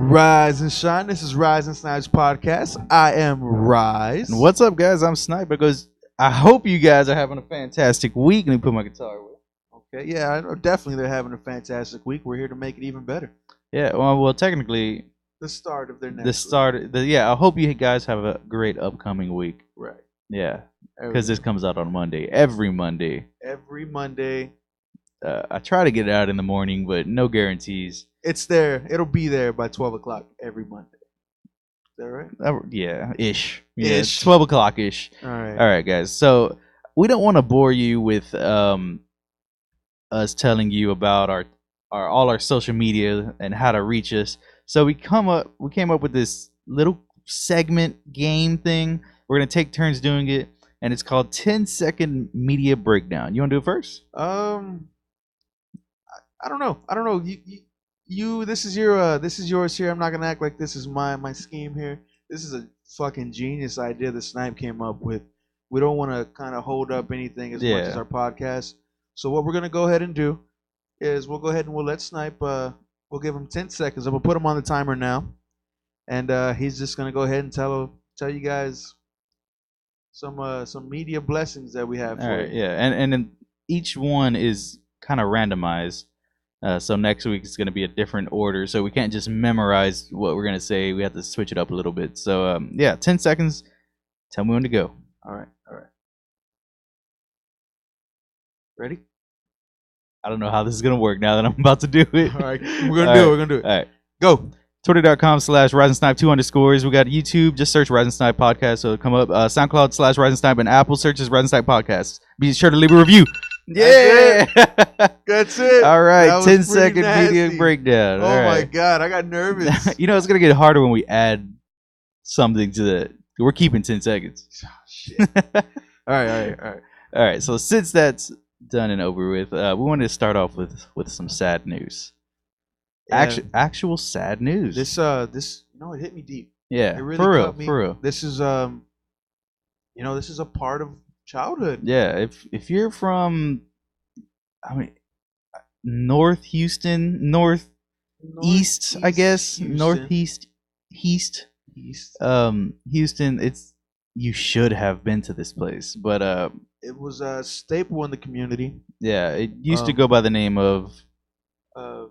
Rise and shine. This is RYZE and SNYPE Podcast. I am RYZE. And what's up, guys? I'm SNYPE because I hope you guys are having a fantastic week. Let me put my guitar away. Okay, yeah, I know definitely they're having a fantastic week. We're here to make it even better. Yeah, well, technically, The start of their next I hope you guys have a great upcoming week. Right. Yeah, because this comes out on Monday. Every Monday. Every Monday. I try to get it out in the morning, but no guarantees. It's there. It'll be there by 12 o'clock every Monday. Is that right? Yeah, ish. Yeah, Ish. 12 o'clock ish. All right. All right, guys. So we don't want to bore you with us telling you about all our social media and how to reach us. So we came up with this little segment game thing. We're gonna take turns doing it, and it's called 10-second media breakdown. You want to do it first? I don't know. You. This is yours here. I'm not gonna act like this is my scheme here. This is a fucking genius idea that SNYPE came up with. We don't want to kind of hold up anything as much as our podcast. So what we're gonna go ahead and do is we'll go ahead and we'll let SNYPE. We'll give him 10 seconds. I'm gonna put him on the timer now, and he's just gonna go ahead and tell you guys some media blessings that we have for you. Yeah, and then each one is kind of randomized. So next week it's going to be a different order. So we can't just memorize what we're going to say. We have to switch it up a little bit. So, 10 seconds. Tell me when to go. All right. Ready? I don't know how this is going to work now that I'm about to do it. All right. We're going to do it. All right. Go. Twitter.com/RYZE and SNYPE 2_. We got YouTube. Just search RYZE and SNYPE Podcast. So it'll come up. SoundCloud/RYZE and SNYPE, and Apple searches RYZE and SNYPE Podcast. Be sure to leave a review. Yeah. That's it. All right. That was 10-second pretty media nasty. breakdown. Oh All right. my God. I got nervous. You know, it's going to get harder when we add something to the... We're keeping 10 seconds. Oh, shit. All right. All right. So since that's done and over with, we wanted to start off with some sad news. Yeah. Actual sad news. This it hit me deep. Yeah. It really for cut me. real. This is this is a part of childhood. Yeah. If you're from, North Houston, Northeast, I guess, Houston. Northeast, East. Houston. You should have been to this place, but It was a staple in the community. yeah, it used to go by the name of Uh,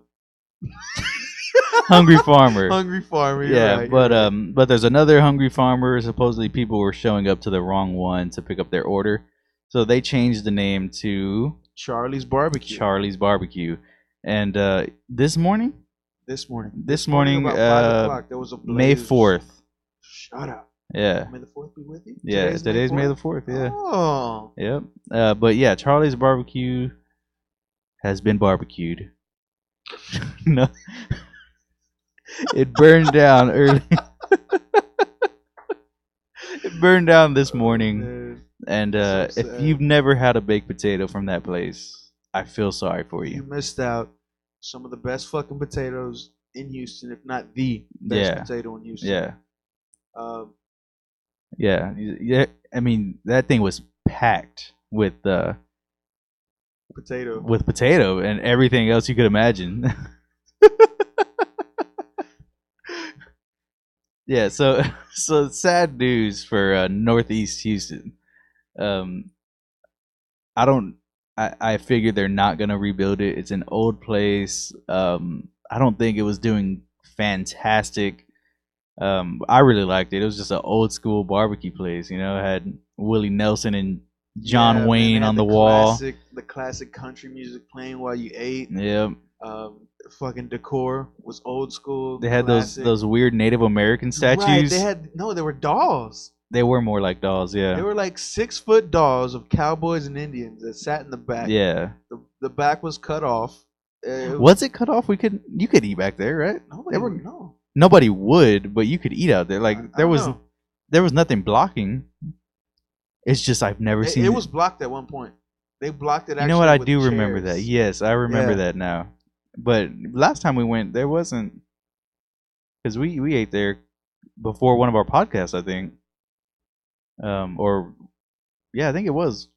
Hungry Farmer. Hungry Farmer. Yeah, Right, but there's another Hungry Farmer. Supposedly people were showing up to the wrong one to pick up their order, so they changed the name to Charlie's Barbecue. Charlie's Barbecue. And this morning, about 5 o'clock, there was a blaze. May 4th. Shut up. Yeah. May the 4th be with you? Yeah, today's May the 4th. Yeah. Oh. Yep. But yeah, Charlie's Barbecue has been barbecued. No. It burned down early. It burned down this morning. Man. And So if sad. you've never had a baked potato from that place, I feel sorry for You you. missed out some of the best fucking potatoes in Houston, if not the best potato in Houston. Yeah. Um, Yeah. I mean, that thing was packed with potato. and everything else you could imagine. Yeah, so sad news for Northeast Houston. I figured they're not gonna rebuild it. It's an old place. I don't think it was doing fantastic. I really liked it. It was just an old school barbecue place. You know, it had Willie Nelson and John Wayne man, on the wall. The classic country music playing while you ate. Yep. Fucking decor was old school. They had classic. those weird Native American statues. Right, they were dolls. They were more like dolls, yeah. They were like 6-foot dolls of cowboys and Indians that sat in the back. Yeah. The back was cut off. Was it cut off? You could eat back there, right? No. Nobody would, but you could eat out there. Like there was nothing blocking. It's just I've never seen it was blocked at one point. They blocked it. You know what? I with do chairs. remember that. Yes, I remember that now. But last time we went, there wasn't, because we ate there before one of our podcasts, I think. I think it was.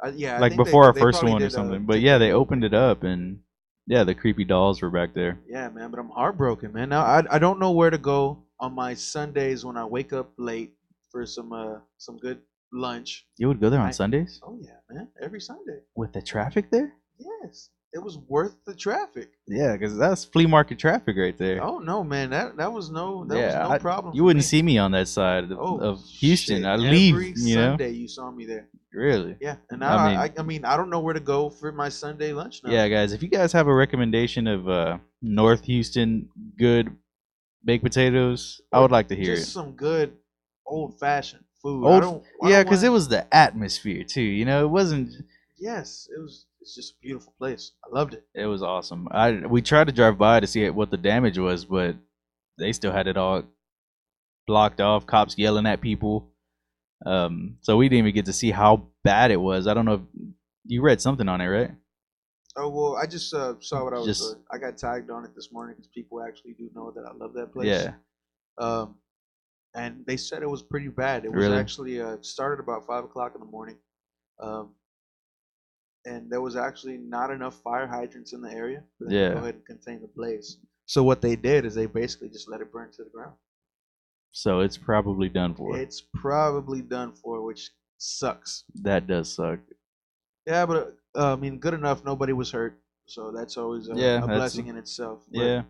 I like think before our they first probably one or did, something. But yeah, they opened it up, and Yeah, the creepy dolls were back there. Yeah, man, but I'm heartbroken, man. Now I don't know where to go on my Sundays when I wake up late for some good lunch. You would go there on I Sundays Oh yeah, man, every Sunday. with the traffic there. Yes, it was worth the traffic. Yeah, because that's flea market traffic right there. Oh no, man, that was no Yeah, problem. you for wouldn't me. see me on that side Oh of Houston. shit! I leave, Every you know. Sunday you saw me there. Really? Yeah, and I now mean, I mean I don't know where to go for my Sunday lunch now. yeah, guys. If you guys have a recommendation of North Houston good baked potatoes, I would like to hear Just it. some good old fashioned food. Yeah, because it was the atmosphere too. You know, it wasn't. Yes, it's just a beautiful place. I loved it. It was awesome. We tried to drive by to see what the damage was, but they still had it all blocked off. Cops yelling at people. So we didn't even get to see how bad it was. I don't know if you read something on it, right? Oh well, I just saw what I was. Just I got tagged on it this morning because people actually do know that I love that place. yeah, And they said it was pretty bad. It was really. actually started about 5 o'clock in the morning, um, and there was actually not enough fire hydrants in the area for them to Yeah. go ahead and contain the blaze. So what they did is they basically just let it burn to the ground. So it's probably done for. It's probably done for, which sucks. That does suck. Yeah, but I mean, good enough. Nobody was hurt, so that's always a blessing in itself. But Yeah.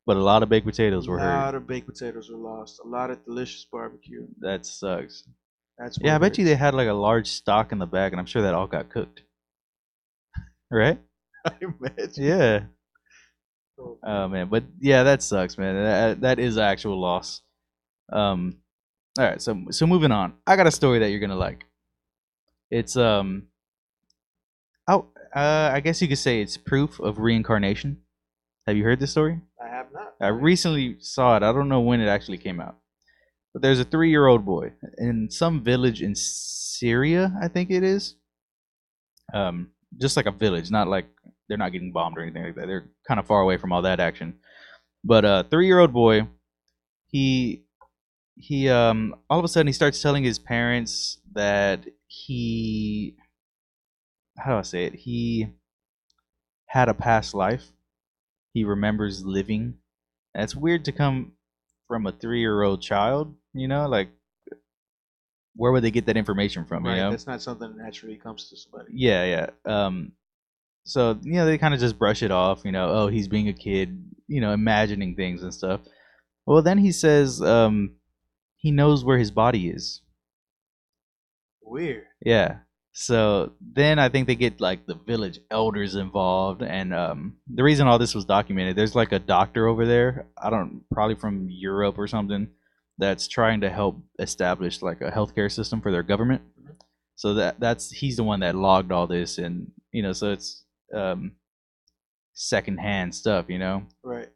But a lot of baked potatoes were a hurt. lot of baked potatoes were lost. A lot of delicious barbecue. That sucks. That's Yeah, I what bet you hurts. they had like a large stock in the back, and I'm sure that all got cooked. Right? I imagine. Yeah. Oh, Oh man, but yeah, that sucks, man. That is actual loss. All right, so moving on. I got a story that you're gonna like. It's oh, I guess you could say it's proof of reincarnation. Have you heard this story? I have not. I recently saw it. I don't know when it actually came out. But there's a 3-year-old boy in some village in Syria, I think it is. Just like a village, not like they're not getting bombed or anything like that. They're kind of far away from all that action. But a 3-year-old boy, he all of a sudden he starts telling his parents that how do I say it? He had a past life. He remembers living. And it's weird to come from a 3-year-old child, you know, like where would they get that information from? Right, You know, that's not something that naturally comes to somebody. yeah. So you know they kind of just brush it off. You know, oh he's being a kid. You know, imagining things and stuff. Well, then he says he knows where his body is. Weird. Yeah. So then I think they get like the village elders involved, and the reason all this was documented, there's like a doctor over there. Probably from Europe or something, that's trying to help establish like a healthcare system for their government. Mhm. So he's the one that logged all this, and you know, so it's secondhand stuff, you know. Right.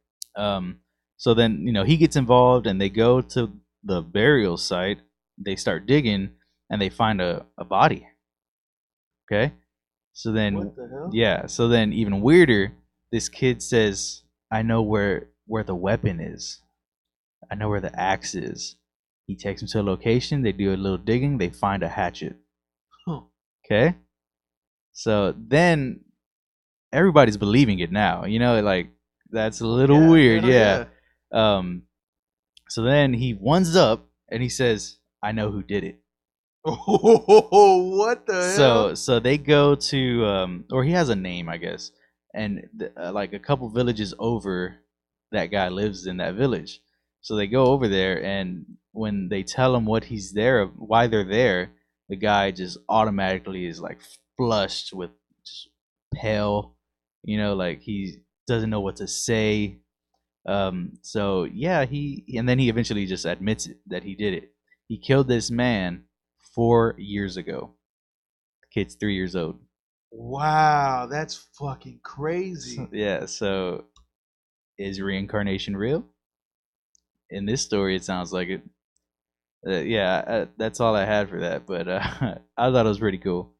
So then you know he gets involved, and they go to the burial site. They start digging, and they find a body. Okay, so then What the hell? yeah, so then even weirder, this kid says, "I know where the weapon is. I know where the axe is." He takes him to a location. They do a little digging. They find a hatchet. Huh. Okay, so then everybody's believing it now. You know, like that's a little weird. Yeah. So then he ones up and he says, "I know who did it." Oh, what the hell? So they go to or he has a name, I guess, and like a couple villages over, that guy lives in that village. So they go over there, and when they tell him what he's there, why they're there, the guy just automatically is like flushed with just pale, you know, like he doesn't know what to say. So yeah, and then he eventually just admits it, that he did it. He killed this man 4 years ago. The kid's 3 years old. Wow, that's fucking crazy. Yeah, so is reincarnation real? In this story, it sounds like it. That's all I had for that, but I thought it was pretty cool.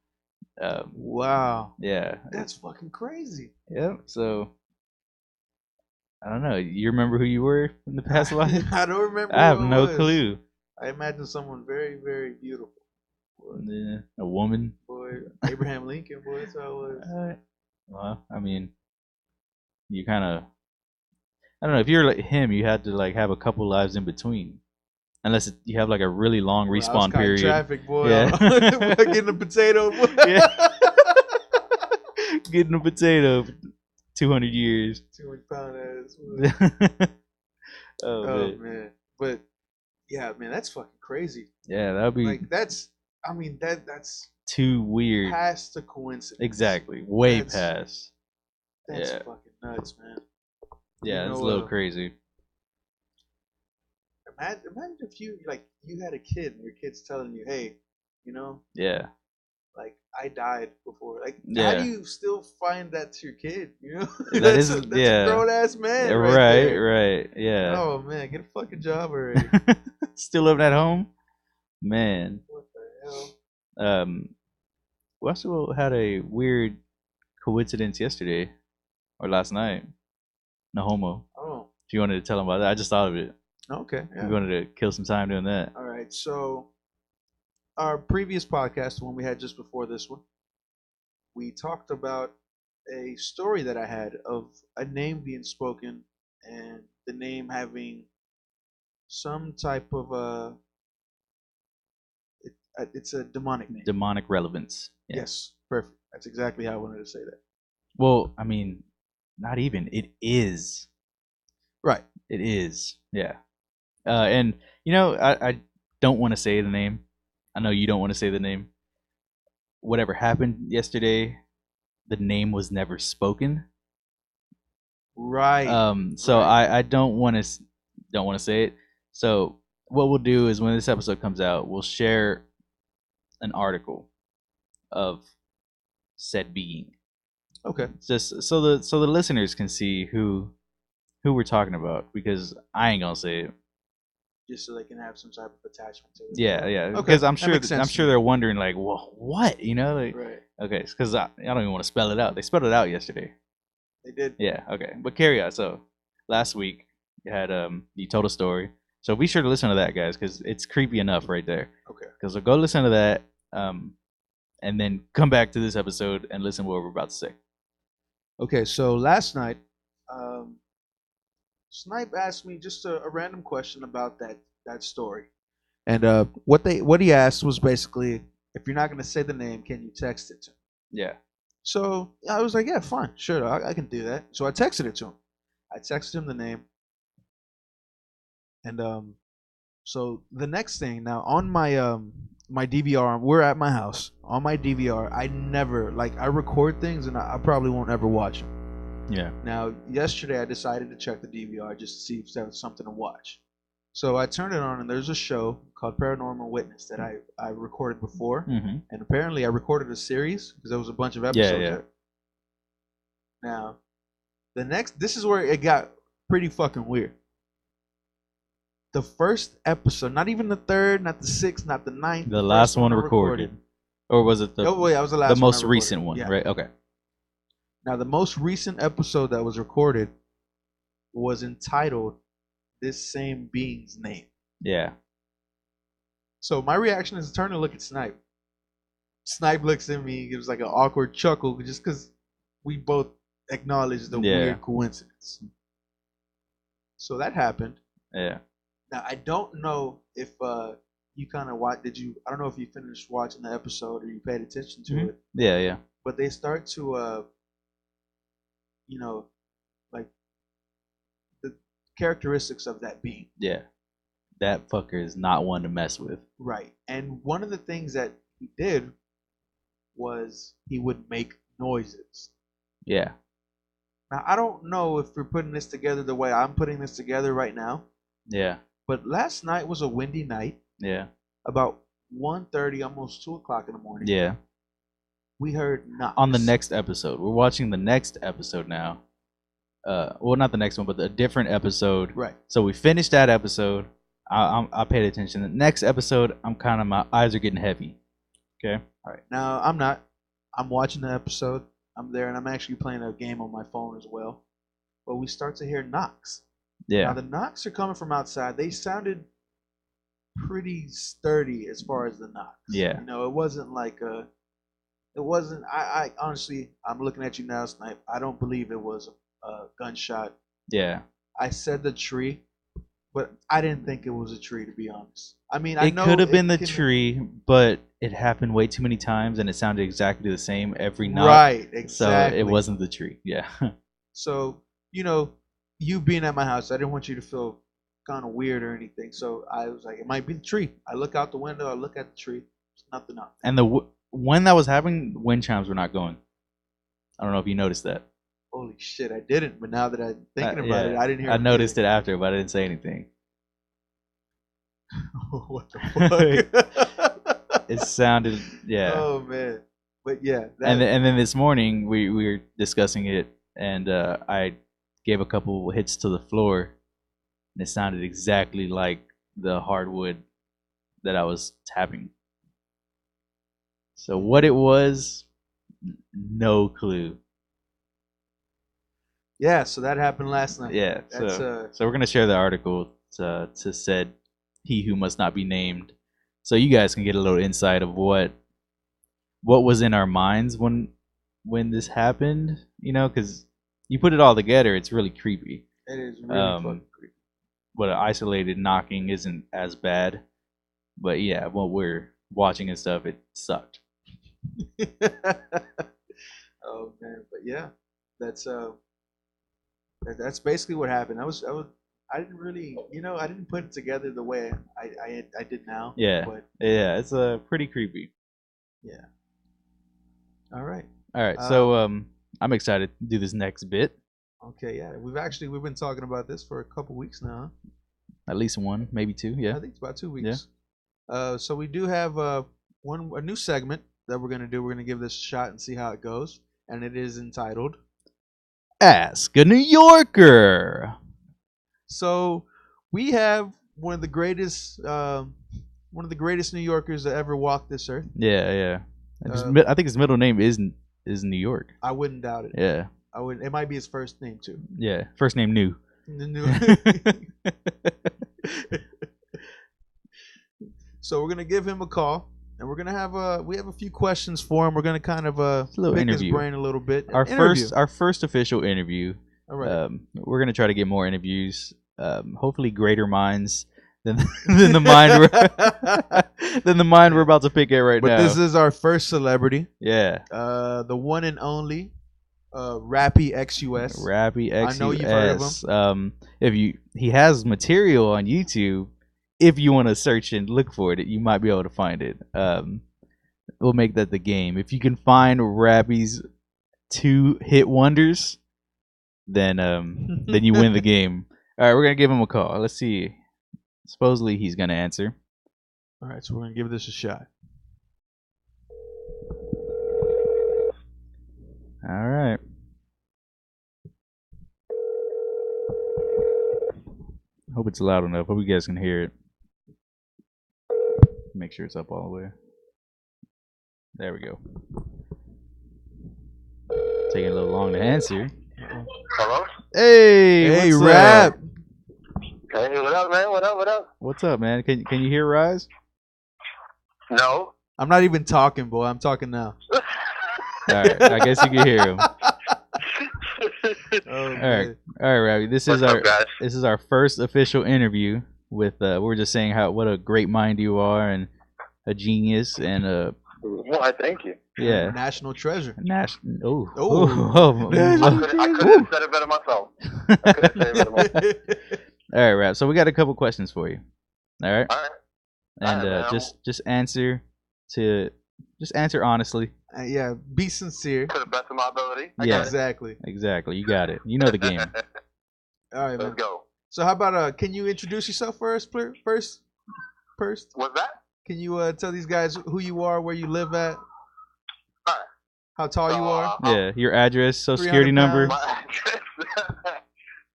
Wow, Yeah. that's fucking crazy. Yeah, so I don't know. You remember who you were in the past life? I don't remember. I have who it no was. clue. I imagine someone very, very beautiful. Boy, Yeah, a woman. boy, Abraham Lincoln, boy, that's how it was. Well, I mean, you kind of, I don't know, if you're like him, you had to like have a couple lives in between, unless you have like a really long Well, I was respawn caught in period. traffic, boy. Yeah. Getting a potato. Boy. Yeah. Getting a potato for 200 years. 200-pound ass. Oh, Oh man. man, but yeah, man, that's fucking crazy. Yeah, that would be Like that's, I mean, that's too weird. past the coincidence. Exactly. Way That's- past. That's Yeah. fucking nuts, man. Yeah, You it's a know, little crazy. Imagine if you had a kid and your kid's telling you, hey, Yeah. like I died before. Like, how Yeah. do you still find that to your kid? That that's is- a yeah. grown ass man. Yeah, Right, right, there. right. Yeah. Oh man, get a fucking job already. Still living at home? Man. What the hell? We also had a weird coincidence yesterday or last night. No homo. Oh, If you wanted to tell them about that, I just thought of it. okay. Yeah. We wanted to kill some time doing that. All right. So, our previous podcast, the one we had just before this one, we talked about a story that I had of a name being spoken and the name having some type of it's a demonic name. Demonic relevance. Yeah. Yes, perfect. That's exactly how I wanted to say that. Well, I mean, not even. It is. Right. It is. Yeah. And I don't want to say the name. I know you don't want to say the name. Whatever happened yesterday, the name was never spoken. Right. So Right. I don't want to say it. So what we'll do is when this episode comes out, we'll share an article of said being. Okay. Just so the listeners can see who we're talking about, because I ain't gonna say it. Just so they can have some type of attachment to it. Yeah, yeah. Okay, Because I'm that makes sense to me. they're wondering like, well, what? Like, Right. okay, because I don't even want to spell it out. They spelled it out yesterday. They did. Yeah, okay. But carry on. So last week you had you told a story. So be sure to listen to that, guys, because it's creepy enough right there. Okay. Because we'll go listen to that, and then come back to this episode and listen to what we're about to say. Okay. So last night, Snipe asked me just a random question about that story, and what he asked was basically, if you're not gonna say the name, can you text it to him? Yeah. So I was like, yeah, fine, sure, I can do that. So I texted it to him. I texted him the name, and so the next thing, now on my DVR, we're at my house. On my DVR, I never, I record things and I probably won't ever watch them. Yeah. Now, yesterday I decided to check the DVR just to see if there was something to watch. So I turned it on, and there's a show called Paranormal Witness that I recorded before. Mm-hmm. And apparently I recorded a series because there was a bunch of episodes there. Now, this is where it got pretty fucking weird. The first episode, not even the third, not the sixth, not the ninth. The last one recorded. Or was it that was the last one. The most recent one, yeah. right? Okay. Now, the most recent episode that was recorded was entitled "This Same Being's Name." Yeah. So my reaction is to turn and look at Snipe. Snipe looks at me, gives like an awkward chuckle, just because we both acknowledge the weird coincidence. So that happened. Yeah. Now I don't know if you kind of watch. I don't know if you finished watching the episode or you paid attention to it. Yeah, yeah. But they start to like the characteristics of that being. Yeah. That fucker is not one to mess with. Right. And one of the things that he did was he would make noises. Yeah. Now, I don't know if we're putting this together the way I'm putting this together right now. Yeah. But last night was a windy night. Yeah. About 1:30, almost 2 o'clock in the morning. Yeah. We heard knocks. On the next episode. We're watching the next episode now. Well, not the next one, but a different episode. Right. So we finished that episode. I paid attention. The next episode, my eyes are getting heavy. Okay. All right. Now I'm not. I'm watching the episode. I'm there, and I'm actually playing a game on my phone as well. But we start to hear knocks. Yeah. Now the knocks are coming from outside. They sounded pretty sturdy as far as the knocks. Yeah. It wasn't like it wasn't. I honestly, I'm looking at you now, Snipe. I don't believe it was gunshot. Yeah. I said the tree, but I didn't think it was a tree, to be honest. I mean, I It know could have been the can- tree, but it happened way too many times, and it sounded exactly the same every night. Right, So exactly. it wasn't the tree. Yeah. So, you being at my house, I didn't want you to feel kind of weird or anything. So I was like, it might be the tree. I look out the window, I look at the tree. There's nothing up. And when that was happening, wind chimes were not going. I don't know if you noticed that. Holy shit, I didn't. But now that I'm thinking about it, I didn't hear. I noticed it after, but I didn't say anything. What the fuck? It sounded, yeah. Oh man, but yeah. And then this morning we were discussing it, and I gave a couple hits to the floor, and it sounded exactly like the hardwood that I was tapping. So what it was, no clue. Yeah, so that happened last night. Yeah, That's, so we're gonna share the article to said he who must not be named, so you guys can get a little insight of what was in our minds when this happened. Because you put it all together, it's really creepy. It is really fucking creepy. But an isolated knocking isn't as bad. But yeah, what we're watching and stuff, it sucked. Oh man, but yeah, that's basically what happened. I didn't really, I didn't put it together the way I did now. Yeah, but yeah, it's pretty creepy. Yeah. All right. So I'm excited to do this next bit. Okay, yeah, we've been talking about this for a couple weeks now. At least one, maybe two. Yeah, I think it's about 2 weeks. Yeah. So we do have a new segment that we're gonna do. We're gonna give this a shot and see how it goes, and it is entitled Ask a New Yorker. So we have one of the greatest New Yorkers that ever walked this earth. Yeah. I think his middle name is New York. I wouldn't doubt it. Yeah. I would. It might be his first name too. Yeah, first name New. So we're gonna give him a call, and we're gonna have a few questions for him. We're gonna kind of pick interview. his brain a little bit. Our first official interview. All right. We're gonna try to get more interviews. Hopefully, greater minds than the mind we're about to pick at right now. But this is our first celebrity. Yeah. The one and only Rappy XUS. Rappy XUS. I know you've heard of him. He has material on YouTube. If you want to search and look for it, you might be able to find it. We'll make that the game. If you can find Rappy's 2 hit wonders, then you win the game. All right, we're gonna give him a call. Let's see. Supposedly he's gonna answer. All right, so we're gonna give this a shot. All right. Hope it's loud enough. Hope you guys can hear it. Make sure it's up all the way. There we go. Taking a little long to answer. Hello? Hey, what's Rap. up? Hey, what up, man? What up? What's up, man? Can you hear RYZE? No. I'm not even talking, boy. I'm talking now. All right, I guess you can hear him. Oh, All right, Ravi. This is our first official interview with. We're just saying what a great mind you are and a genius and Why, thank you. yeah. National treasure. I could have said it better myself. All right, Rap. So we got a couple questions for you. All right. All right. And All right, just answer honestly. Yeah, be sincere. To the best of my ability. Yeah. Exactly. Exactly. You got it. You know the game. All right, man. Let's go. So how about can you introduce yourself first? First. What's that? Can you tell these guys who you are, where you live at, All right. how tall you are? Yeah. Your address, social security number. My address.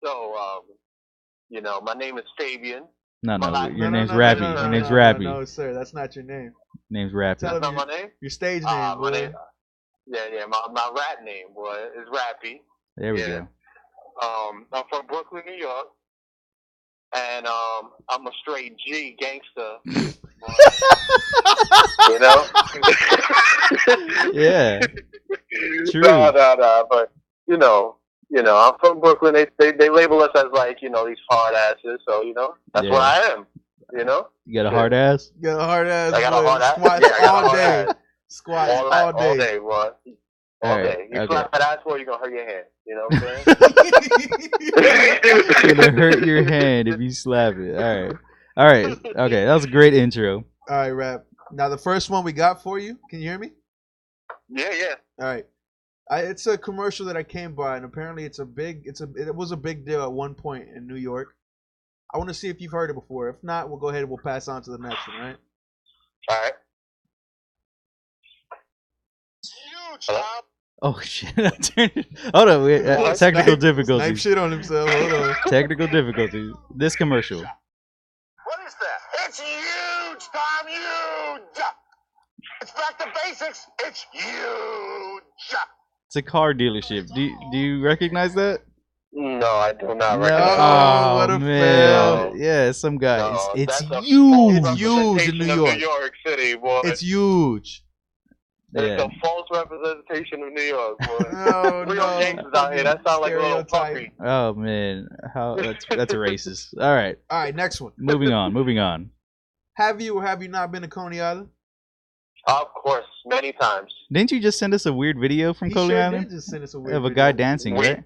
So, my name is Fabian. No. Your name's No, Rappy. no, Your name's no, Rappy. No, sir, that's not your name. Name's Rappy. Tell That's him not my name? your stage name. My boy. name. Yeah. My rap name is Rappy. There we go. I'm from Brooklyn, New York. And I'm a straight G gangster. You know? Yeah. True. No, but You know, I'm from Brooklyn. They label us as like, you know, these hard asses. So, you know, that's what I am. You know? You got a hard ass? You got a hard ass. I got a hard ass. Squats Yeah, I got all a hard day. ass. Squats all day. All day, boy. All day. You slap that ass for, you're going to hurt your hand. You know what I'm saying? It's gonna hurt your hand if you slap it. All right. Okay, that was a great intro. All right, Rap. Now the first one we got for you. Can you hear me? Yeah. All right. It's a commercial that I came by, and apparently it was a big deal at one point in New York. I want to see if you've heard it before. If not, we'll go ahead and we'll pass on to the next one, right? All right. Hello? Oh shit! Hold on, technical difficulties. Snipe shit on himself. Hold on. Technical difficulties. This commercial. What is that? It's huge, Tom, huge! It's back to basics. It's huge! It's a car delership. Do you recognize that? No, I do not recognize Oh, what a man! fail. Yeah, some guys. No, It's that's a huge. It's huge in New York. New York City, boy. It's huge. It's Yeah. a false representation of New York, boy. No, Real no. gangsters out here. That sounds like a little Stereotype. puppy. Oh man, how that's racist. All right, All right, next one. moving on. Have you or have you not been to Coney Island? Of course, many times. Didn't you just send us a weird video from He Coney sure Island did just send us a weird of a video. guy dancing, Wait. right?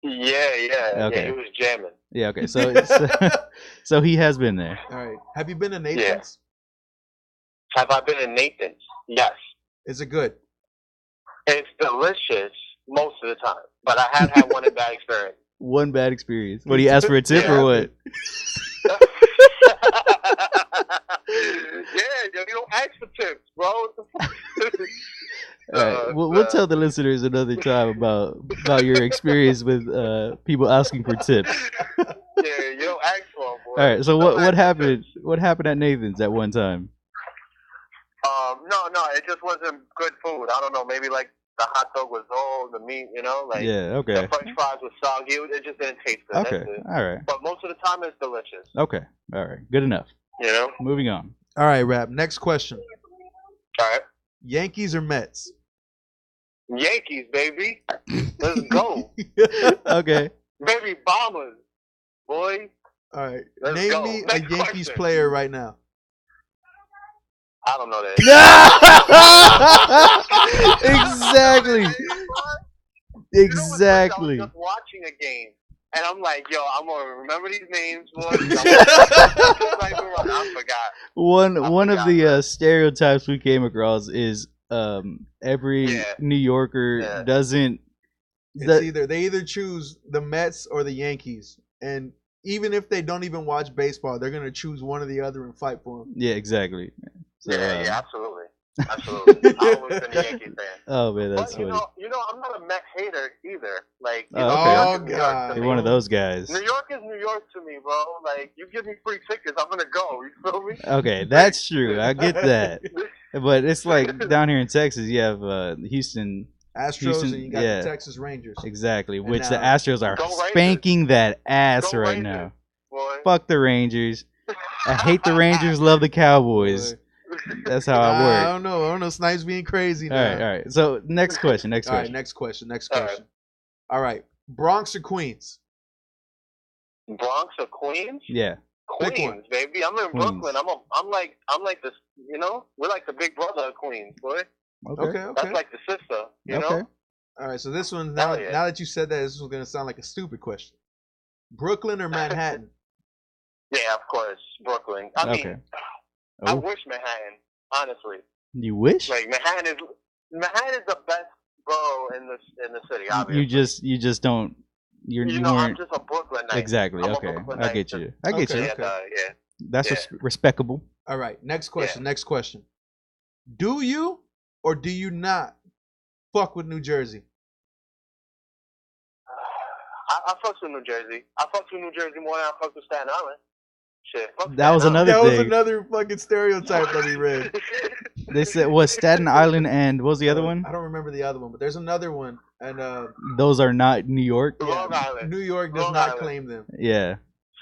Yeah. Okay. Yeah, he was jamming. Yeah. Okay. So so he has been there. All right. Have you been to Nathan's? Have I been in Nathan's? Yes. Is it good? It's delicious most of the time, but I have had one bad experience. One bad experience. What, he asked for a tip or what? Yeah, you don't ask for tips, bro. All right, we'll tell the listeners another time about your experience with people asking for tips. Yeah, you don't ask for them, boy. All right, so what happened? What happened at Nathan's at one time? No, it just wasn't good food. I don't know, maybe like the hot dog was old, the meat, you know, like Yeah. Okay. the French fries was soggy. It just didn't taste good. Okay. That's it. All right. But most of the time, it's delicious. Okay. All right. Good enough. You know. Moving on. All right, Rap. Next question. All right. Yankees or Mets? Yankees, baby. Let's go. Okay. Baby Bombers, boy. All right. Let's Name go. me a Next Yankees question. player right now. I don't know that. Exactly. Exactly. I was just watching a game, and I'm like, yo, I'm gonna remember these names, boy. I forgot. One of the stereotypes we came across is every New Yorker doesn't. They either choose the Mets or the Yankees, and even if they don't even watch baseball, they're gonna choose one or the other and fight for them. Yeah, exactly. So, Yeah, absolutely. I've always been a Yankee fan. Oh man, that's But funny. you know, I'm not a Mets hater either. Like, you Oh, know, okay. New York Oh, is New York God. to You're me. one of those guys. New York is New York to me, bro. Like, you give me free tickets, I'm gonna go. You feel me? Okay, that's true. I get that. But it's like down here in Texas, you have Houston. Astros and you got the Texas Rangers. Exactly, And which now- the Astros are Go Rangers. spanking that ass Go right Rangers, now. boy. Fuck the Rangers. I hate the Rangers, love the Cowboys. Boy. That's how I I work. don't know. Snipes being crazy All now. right. So next question. All right, next question. All right. Bronx or Queens? Bronx or Queens? Yeah. Pick one. Queens, baby. I'm in Queens. Brooklyn. I'm like this. You know, we're like the big brother of Queens, boy. Okay. That's like the sister. You Okay. know. All right. So this one Hell yeah. now that you said that, this was gonna sound like a stupid question. Brooklyn or Manhattan? Yeah, of course, Brooklyn. I mean, Okay. I Oh, wish Manhattan. Honestly, you wish? like Manhattan is the best borough in the city. Obviously. You just don't. You I'm weren't just a Brooklyn night. exactly. I'm a Okay, Brooklyn I get night. you. I get Okay. you. Yeah. That's Yeah. respectable. All right. Next question. Do you or do you not fuck with New Jersey? I fucks with New Jersey. I fucks with New Jersey more than I fucks with Staten Island. Shit. Fuck That was Staten another That was thing. another fucking stereotype that we read. They said was Staten Island and what was the other one? I don't remember the other one, but there's another one, and Those are not New York. Long Island. New York does Long not Island. claim them. Yeah.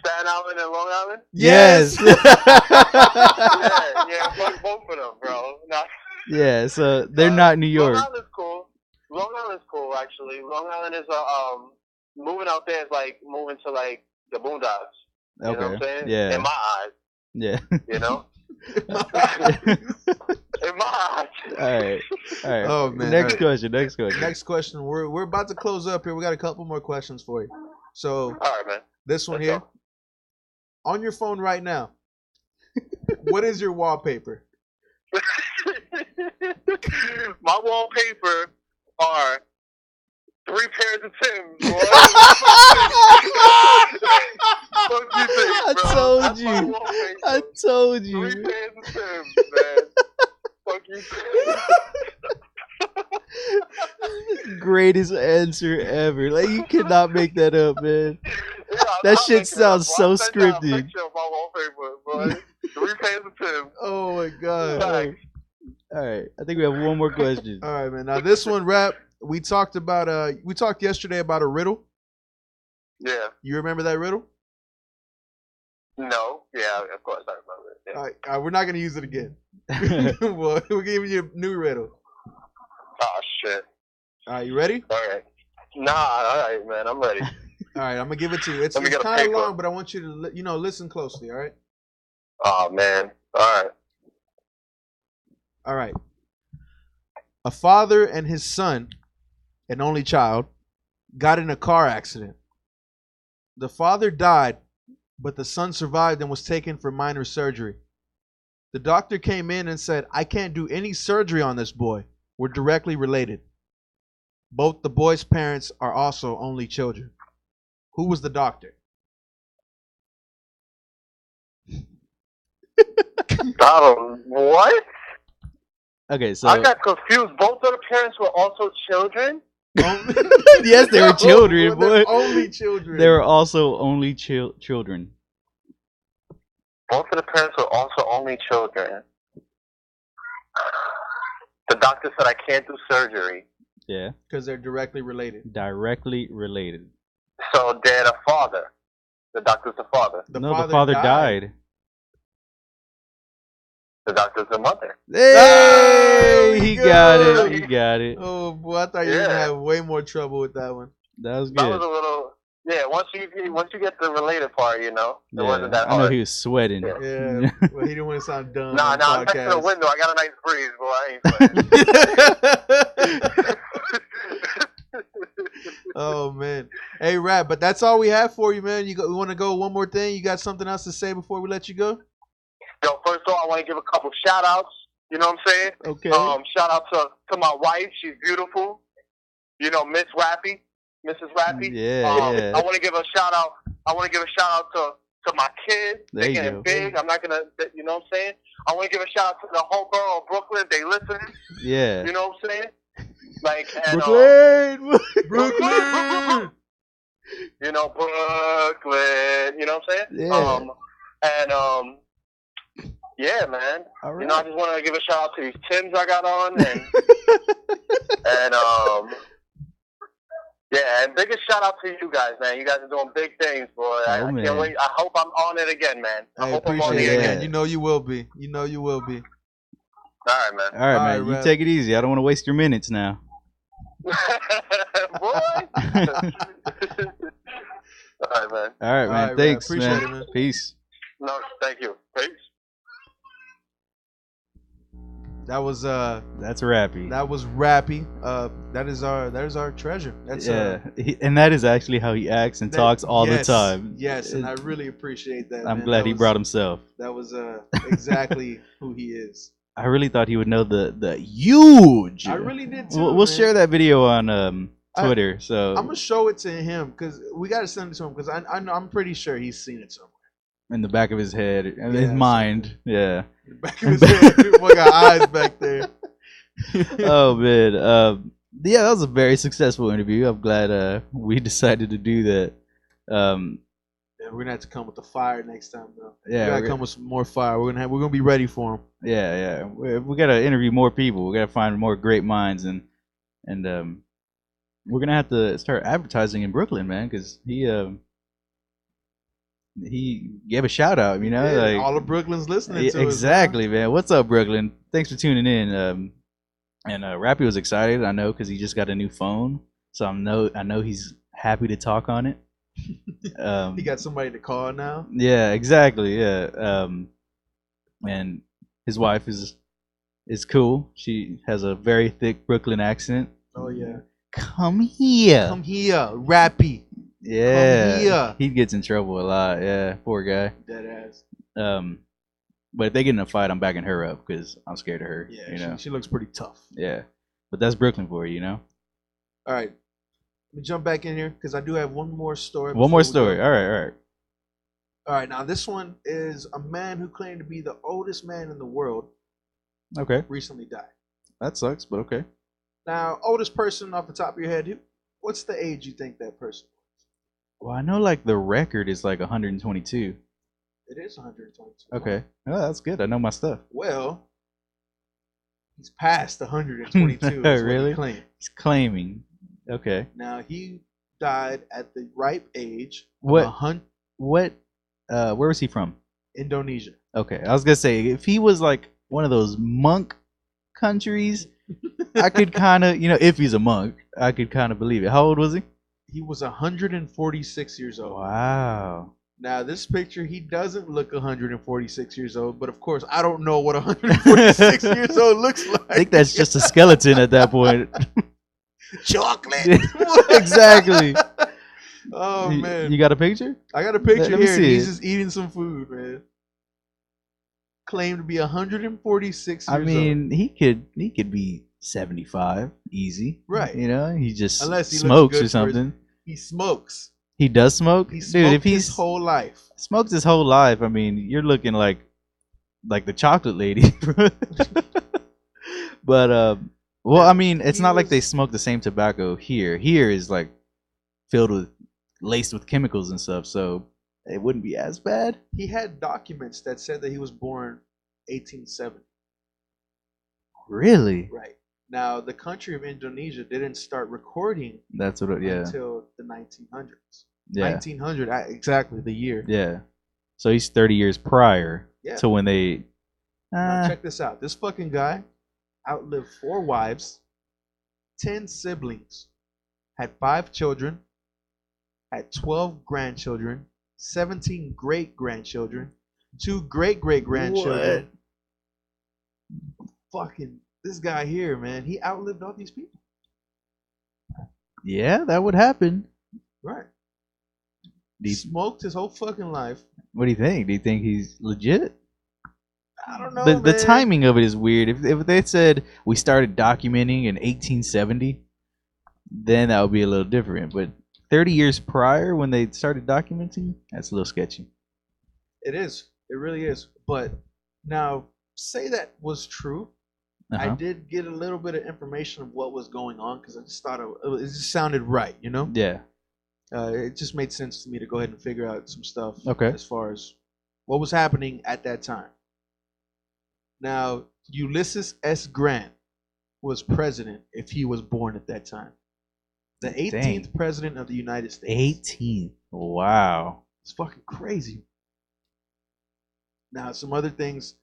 Staten Island and Long Island? Yes. Yeah, fuck both of them, bro. Nah. Yeah. So they're not New York. Long Island's cool. Long Island's cool, actually. Long Island is moving out there is like moving to like the boondocks. You know what I'm saying? Yeah. In my eyes. Yeah. You know? In my eyes. All right. Oh man. Next All right. question. Next question. We're about to close up here. We got a couple more questions for you. So All right, man. this one Let's here. go. On your phone right now. What is your wallpaper? My wallpaper are 3 pairs of Timbs, boy. Fuck you think, I bro? told That's my you. wallpaper. I told 3 you. pairs of Timbs, man. Fuck you think. Greatest answer ever. Like, you cannot make that up, man. Yeah, That I'll shit make it sounds up, so bro. I'll send y'all a scripted. picture of my wallpaper, boy. 3 pairs of Timbs. Oh my god. Thanks. All right. I think we have one more question. All right, man. Now this one, Rap. We talked yesterday about a riddle. Yeah. You remember that riddle? No. Yeah, of course I remember it. Yeah. All right, we're not gonna use it again. Well, we're giving you a new riddle. Oh, shit. All right, you ready? All right. Nah, all right, man. I'm ready. All right, I'm gonna give it to you. It's Let me get a kind of paper. long, but I want you to listen closely. All right. Oh, man. All right. All right. A father and his son, an only child, got in a car accident. The father died, but the son survived and was taken for minor surgery. The doctor came in and said, "I can't do any surgery on this boy. We're directly related." Both the boy's parents are also only children. Who was the doctor? What? Okay, so I got confused. Both of the parents were also children? yes, they were children, boy. They're only children. They were also only children. Both of the parents were also only children. The doctor said I can't do surgery. Yeah. Because they're directly related. Directly related. So they're the father. The doctor's the father. The father died. The doctor's the mother. Hey, we he go. got it. He got it. Oh boy, I thought you were gonna Yeah. have way more trouble with that one. That was That good. was a little. Yeah, once you get the related part, it wasn't that I know hard. he was sweating. Yeah. Yeah, well, he didn't want to sound dumb. Nah, on next to the podcast. window, I got a nice breeze, boy. I ain't sweating. Oh man, hey Rap, but that's all we have for you, man. You want to go one more thing? You got something else to say before we let you go? Yo, first of all, I want to give a couple shout outs. You know what I'm saying? Okay. Shout out to my wife. She's beautiful. You know, Mrs. Rappy. Yeah. I want to give a shout out. To my kids. There They're you getting go. big. I'm not gonna. You know what I'm saying? I want to give a shout out to the whole borough of Brooklyn. They listening. Yeah. You know what I'm saying? Like, and, Brooklyn. you know, Brooklyn. You know what I'm saying? Yeah. Yeah, man. All right. You know, I just want to give a shout out to these Timbs I got on, yeah, and biggest shout out to you guys, man. You guys are doing big things, boy. I man. can't wait. I hope I'm on it again, man. I I hope I'm on appreciate it it, again. man. You know you will be. You know you will be. All right, man. All right, All man. right, You Rap. take it easy. I don't want to waste your minutes now. Boy. All right, man. All right, man. All right, Rap. Thanks, Appreciate man. it, man. Peace. No, thank you. Peace. That was That's Rappy. that was Rappy. That is our treasure. That's And that is actually how he acts and talks all yes, the time. Yes, and I really appreciate that. I'm man. glad That he was- brought himself. That was exactly who he is. I really thought he would know the huge. I really did too. We'll man. share that video on Twitter. So I'm gonna show it to him because we gotta send it to him because I'm pretty sure he's seen it somewhere. in the back of his head, in Yeah, his mind. Yeah. In the back of his head, we got eyes back there. Oh man. Yeah, that was a very successful interview. I'm glad we decided to do that. Yeah, we're gonna have to come with the fire next time, though. Yeah, we gotta we're come with some more fire. We're gonna be ready for him. Yeah. We gotta interview more people. We gotta find more great minds, and we're gonna have to start advertising in Brooklyn, man, because he gave a shout out. You know, Yeah, like all of Brooklyn's listening to us. exactly, man. What's up, Brooklyn? Thanks for tuning in. And Rappy was excited. I know because he just got a new phone, so I know he's happy to talk on it. He got somebody to call now. Yeah, exactly. Yeah. And his wife is cool. She has a very thick Brooklyn accent. Oh yeah. Come here. Come here, Rappy. Yeah. Come here. He gets in trouble a lot. Yeah, poor guy. Dead ass. But if they get in a fight, I'm backing her up because I'm scared of her. Yeah, you know. she looks pretty tough. Yeah, but that's Brooklyn for you, you know. All right, let me jump back in here because I do have one more story. One more story. All right. All right, now this one is a man who claimed to be the oldest man in the world. Okay. Recently died. That sucks, but okay. Now, oldest person off the top of your head, what's the age you think that person was? Well, I know like the record is like 122. It is 122. Okay. Oh, that's good. I know my stuff. Well, he's past 122. Really? What he claimed. He's claiming. Okay. Now, he died at the ripe age of What? Where was he from? Indonesia. Okay. I was gonna say if he was like one of those monk countries, I could kind of, if he's a monk, I could kind of believe it. How old was he? He was 146 years old. Wow. Now, this picture, he doesn't look 146 years old, but of course, I don't know what 146 years old looks like. I think that's just a skeleton at that point. Chocolate. Exactly. Oh, man. You got a picture? I got a picture Let me here. see He's it. just eating some food, man. Claimed to be 146 years I old. mean, he could be 75, easy. Right. He just Unless he looks smokes good or something. He smokes. He does smoke? He Dude, smoked if he's his whole life. smoked his whole life, I mean, you're looking like the chocolate lady. But well, I mean, it's not like they smoke the same tobacco here. Here is like laced with chemicals and stuff, so it wouldn't be as bad. He had documents that said that he was born 1870. Really? Right. Now, the country of Indonesia didn't start recording That's what. Yeah. until the 1900s. Yeah. 1900, exactly the year. Yeah. So he's 30 years prior Yeah. to when they. Now check this out. This fucking guy outlived 4 wives, 10 siblings, had 5 children, had 12 grandchildren, 17 great-grandchildren, 2 great-great-grandchildren. Fucking this guy here, man, he outlived all these people. Yeah, that would happen. Right. Do you- Smoked his whole fucking life. What do you think? Do you think he's legit? I don't know, The man. timing of it is weird. If they said we started documenting in 1870, then that would be a little different. But 30 years prior, when they started documenting, that's a little sketchy. It is. It really is. But now, say that was true. I Uh-huh. did get a little bit of information of what was going on because I just thought it just sounded right, you know? Yeah. It just made sense to me to go ahead and figure out some stuff Okay. as far as what was happening at that time. Now, Ulysses S. Grant was president if he was born at that time. The 18th Dang. president of the United States. 18. Wow. It's fucking crazy. Now, some other things.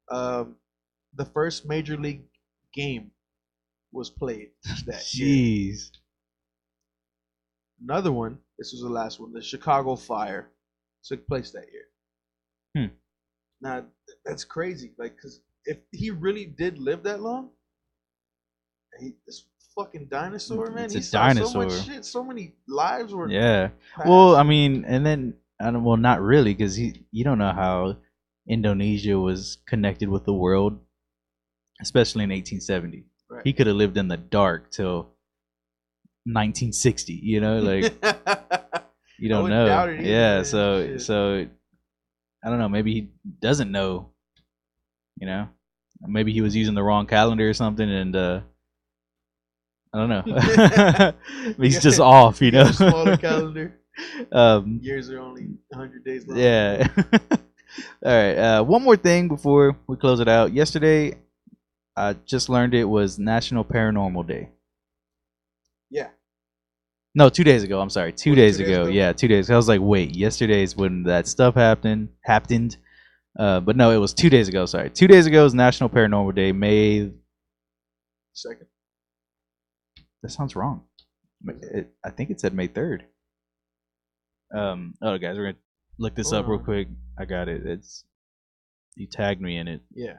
The first major league game was played that year. Jeez. Another one, this was the last one, the Chicago Fire took place that year. Now, that's crazy. Like, because if he really did live that long, this fucking dinosaur, man, It's he a saw so dinosaur. much shit. So many lives were Yeah. passed. Well, I mean, and then well, not really, because you don't know how Indonesia was connected with the world, especially in 1870. Right. He could have lived in the dark till 1960. Like you don't wouldn't doubt know. it either, Yeah. man. So Shit. so I don't know. Maybe he doesn't know. Maybe he was using the wrong calendar or something, and I don't know. He's just off. You got a smaller calendar. Um, Years are only 100 days long. Yeah. All right. One more thing before we close it out. Yesterday, I just learned it was National Paranormal Day. Yeah. No, 2 days ago. I'm sorry. 2 Was it days 2 days ago. ago? Yeah, 2 days. I was like, wait, yesterday's when that stuff happened. But no, it was 2 days ago. Sorry. 2 days ago is National Paranormal Day. May. Second. That sounds wrong. I think it said May 3rd. Oh, guys, we're gonna look this Hold up real on. quick. I got it. It's you tagged me in it. Yeah.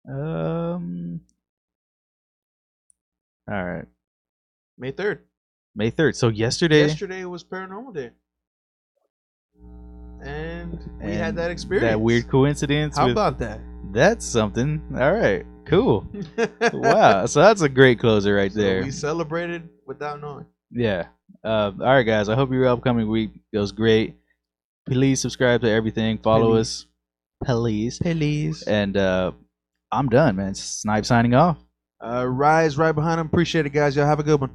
All right, May 3rd. May 3rd. So yesterday Was Paranormal Day. And we and had that experience. That weird coincidence. How with, about that? That's something. All right, cool. Wow, so that's a great closer right So there. we celebrated without knowing. Yeah. All right, guys. I hope your upcoming week goes great. Please subscribe to everything. Follow us. Please. And I'm done, man. Snipe signing off. Rise right behind him. Appreciate it, guys. Y'all have a good one.